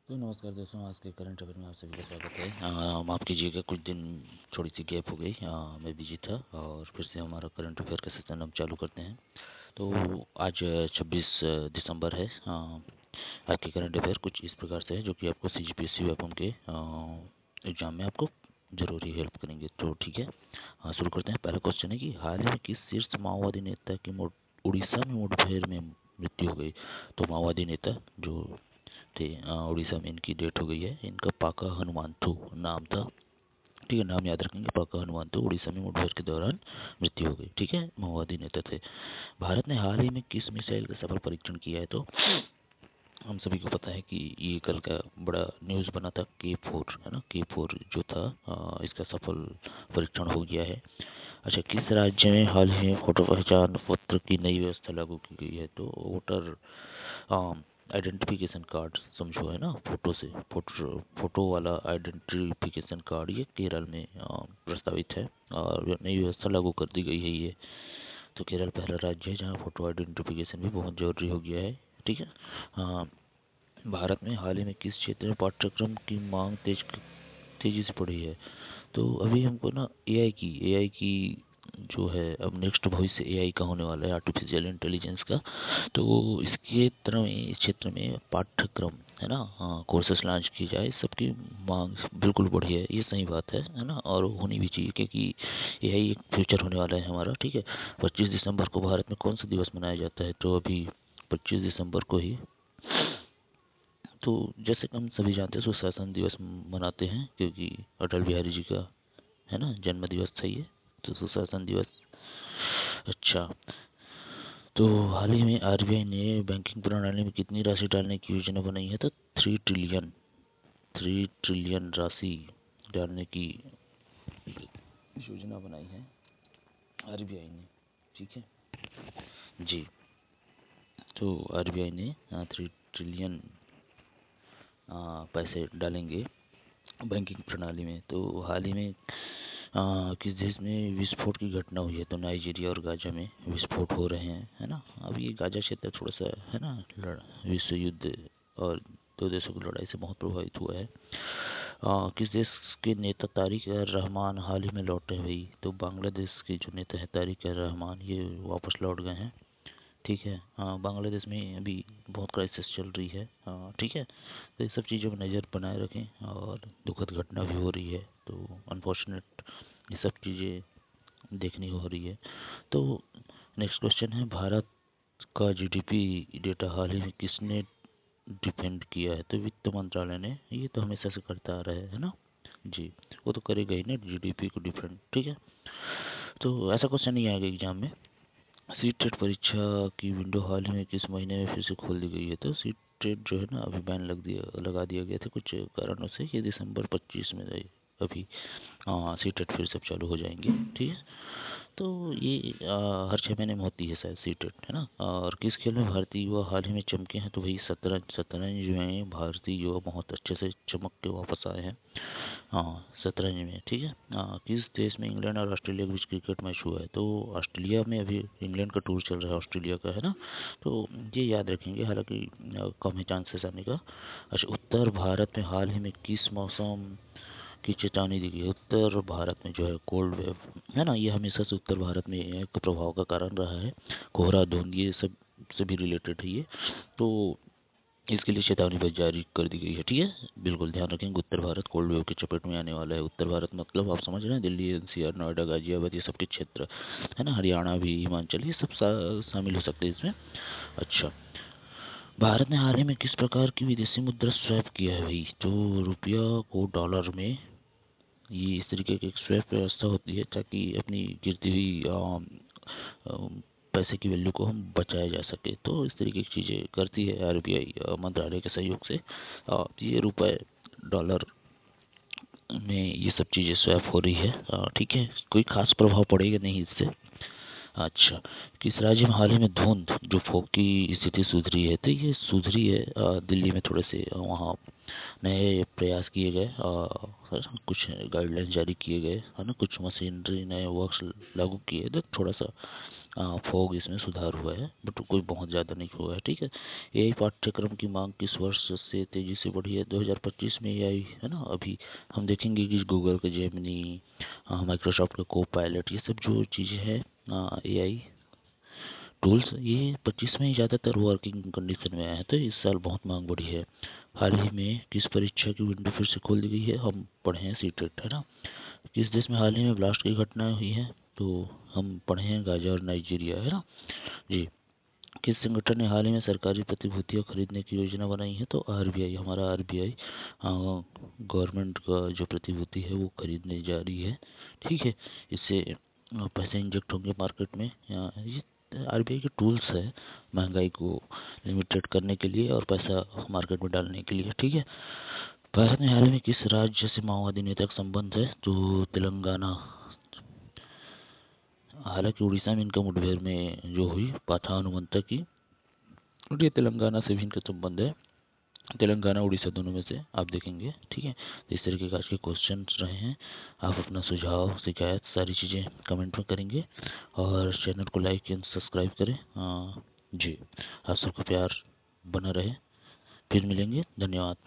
तो नमस्कार दोस्तों, आज के करंट अफेयर में आप सभी का स्वागत है। माफ़ कीजिएगा, कुछ दिन थोड़ी सी गैप हो गई। मैं बिजी था और फिर से हमारा करंट अफेयर का सेशन अब चालू करते हैं। तो आज 26 दिसंबर है। आज के करंट अफेयर कुछ इस प्रकार से है जो कि आपको CGPSC वेपम के एग्ज़ाम में आपको ज़रूरी हेल्प करेंगे। तो ठीक है, शुरू करते हैं। पहला क्वेश्चन है कि हाल ही में किस शीर्ष माओवादी नेता की उड़ीसा में मुठभेड़ में मृत्यु हो गई। तो माओवादी नेता जो थे उड़ीसा में, इनकी डेथ हो गई है। इनका पाका हनुमांथु नाम था। ठीक है, नाम याद रखेंगे, पाका हनुमांथु। उड़ीसा में मुठभेड़ के दौरान मृत्यु हो गई। ठीक है, माओवादी नेता थे। भारत ने हाल ही में किस मिसाइल का सफल परीक्षण किया है। तो हम सभी को पता है कि ये कल का बड़ा न्यूज़ बना था, K4 है ना। K4 जो था इसका सफल परीक्षण हो गया है। अच्छा, किस राज्य में हाल ही में फोटो पहचान पत्र की नई व्यवस्था लागू की गई है। तो वोटर आइडेंटिफिकेशन कार्ड समझो, है ना, फोटो से फोटो वाला आइडेंटिफिकेशन कार्ड, ये केरल में प्रस्तावित है और नई व्यवस्था लागू कर दी गई है ये। तो केरल पहला राज्य है जहाँ फोटो आइडेंटिफिकेशन भी बहुत जरूरी हो गया है। ठीक है। भारत में हाल ही में किस क्षेत्र में पाठ्यक्रम की मांग तेजी से बढ़ी है। तो अभी हमको ना एआई की जो है, अब नेक्स्ट भविष्य एआई का होने वाला है, आर्टिफिशियल इंटेलिजेंस का। तो इसके तरह में, इस क्षेत्र में पाठ्यक्रम, है ना, कोर्सेस लॉन्च किए जाए, सबकी मांग बिल्कुल बढ़ी है। ये सही बात है ना, और होनी भी चाहिए क्योंकि एआई एक फ्यूचर होने वाला है हमारा। ठीक है। 25 दिसंबर को भारत में कौन सा दिवस मनाया जाता है। तो अभी 25 दिसंबर को ही, तो जैसे कि हम सभी जानते हैं, सुशासन दिवस मनाते हैं क्योंकि अटल बिहारी जी का, है ना, जन्म दिवस था ये। तो सुशासन दिवस। अच्छा, तो हाल ही में आरबीआई ने बैंकिंग प्रणाली में कितनी राशि डालने की योजना बनाई है। तो 3 ट्रिलियन राशि डालने की योजना बनाई है आरबीआई ने। ठीक है जी। तो आरबीआई ने 3 ट्रिलियन पैसे डालेंगे बैंकिंग प्रणाली में। तो हाल ही में किस देश में विस्फोट की घटना हुई है। तो नाइजीरिया और गाजा में विस्फोट हो रहे हैं, है ना। अब ये गाजा क्षेत्र थोड़ा सा, है ना, विश्व युद्ध और दो देशों की लड़ाई से बहुत प्रभावित हुआ है। किस देश के नेता तारिक रहमान हाल ही में लौटे हुई। तो बांग्लादेश के जो नेता है तारिक रहमान, ये वापस लौट गए हैं। ठीक है। बांग्लादेश में अभी बहुत क्राइसिस चल रही है। ठीक है। तो ये सब चीज़ों पर नज़र बनाए रखें, और दुखद घटना भी हो रही है तो अनफॉर्चुनेट ये सब चीज़ें देखनी हो रही है। तो नेक्स्ट क्वेश्चन है, भारत का जीडीपी डेटा हाल ही में किसने डिपेंड किया है। तो वित्त मंत्रालय ने। ये तो हमेशा से करता आ रहा है ना जी। वो तो करेगा ही ना जीडीपी को डिपेंड। ठीक है। तो ऐसा क्वेश्चन नहीं आएगा एग्जाम में। सीट टेट परीक्षा की विंडो हाल ही में किस महीने में फिर से खोल दी गई है। तो सीट टेट जो है ना, अभी बैन लगा दिया गया था कुछ कारणों से। ये दिसंबर 25 में अभी सीट टेट फिर सब चालू हो जाएंगे। ठीक है। तो ये हर 6 महीने में होती है शायद सीट टेट, है ना। और किस खेल में भारतीय युवा हाल ही में चमके हैं। तो भाई शतरंज जो है, भारतीय युवा बहुत अच्छे से चमक के वापस आए हैं। शतरंज में। ठीक है। किस देश में इंग्लैंड और ऑस्ट्रेलिया के बीच क्रिकेट मैच हुआ है। तो ऑस्ट्रेलिया में अभी इंग्लैंड का टूर चल रहा है, ऑस्ट्रेलिया का, है ना। तो ये याद रखेंगे, हालांकि कम है चांसेस आने का। अच्छा, उत्तर भारत में हाल ही में किस मौसम की चेतावनी दी गई है। उत्तर भारत में जो है कोल्ड वेव, है ना, ये हमेशा से उत्तर भारत में एक प्रभाव का कारण रहा है। कोहरा धुंध ये सब से भी रिलेटेड है ये। तो इसके लिए चेतावनी बस जारी कर दी गई है। ठीक है, बिल्कुल ध्यान रखेंगे, उत्तर भारत कोल्ड वेव की चपेट में आने वाला है। उत्तर भारत मतलब आप समझ रहे हैं, दिल्ली, एनसीआर, नोएडा, गाजियाबाद, ये सब के क्षेत्र, है ना, हरियाणा भी, हिमाचल, ये सब शामिल हो सकते हैं इसमें। अच्छा, भारत ने हाल ही में किस प्रकार की विदेशी मुद्रा स्वैप किया है भाई। तो रुपया को डॉलर में, ये इस तरीके की एक स्वैप व्यवस्था होती है ताकि अपनी गिरती हुई पैसे की वैल्यू को हम बचाया जा सके। तो इस तरीके की चीज़ें करती है आरबीआई मंत्रालय के सहयोग से। ये रुपए डॉलर में ये सब चीज़ें स्वैप हो रही है। ठीक है, कोई खास प्रभाव पड़ेगा नहीं इससे। अच्छा, किस राज्य में हाल ही में धुंध जो फॉग की स्थिति सुधरी है। तो ये सुधरी है दिल्ली में, थोड़े से वहाँ नए प्रयास किए गए, कुछ गाइडलाइन जारी किए गए, है ना, कुछ मशीनरी नए वर्क्स लागू किए, तो थोड़ा सा फॉग इसमें सुधार हुआ है, बट कोई बहुत ज़्यादा नहीं हुआ है। ठीक है, एआई पाठ्यक्रम की मांग किस वर्ष से तेज़ी से बढ़ी है? 2025 में एआई, है ना। अभी हम देखेंगे कि गूगल का जेमिनी, माइक्रोसॉफ्ट का को पायलट, ये सब जो चीज़ें हैं एआई टूल्स, ये 25 में ही ज़्यादातर वर्किंग कंडीशन में आया है, तो इस साल बहुत मांग बढ़ी है। हाल ही में किस परीक्षा की विंडो फिर से खोल दी गई है? हम पढ़े हैं सीटेट, है ना। किस देश में हाल ही में ब्लास्ट की घटना हुई है? तो हम पढ़े हैं गाजा और नाइजीरिया, है ना जी। किस संगठन ने हाल ही में सरकारी प्रतिभूतियां खरीदने की योजना बनाई है? तो आरबीआई, हमारा आरबीआई गवर्नमेंट का जो प्रतिभूति है वो खरीदने जा रही है। ठीक है, इससे पैसे इंजेक्ट होंगे मार्केट में। ये आरबीआई के टूल्स है महंगाई को लिमिटेड करने के लिए और पैसा मार्केट में डालने के लिए। ठीक है, भारत में हाल ही में किस राज्य से माओवादी नेता का संबंध है? तो तेलंगाना। हालांकि उड़ीसा में इनका मुठभेड़ में जो हुई पाथा हनुमंता की, और ये तेलंगाना से भी इनका संबंध है। तेलंगाना उड़ीसा दोनों में से आप देखेंगे। ठीक है, तो इस तरीके के आज के क्वेश्चन रहे हैं। आप अपना सुझाव शिकायत सारी चीज़ें कमेंट में करेंगे और चैनल को लाइक एंड सब्सक्राइब करें। जी, आप सबका प्यार बना रहे। फिर मिलेंगे, धन्यवाद।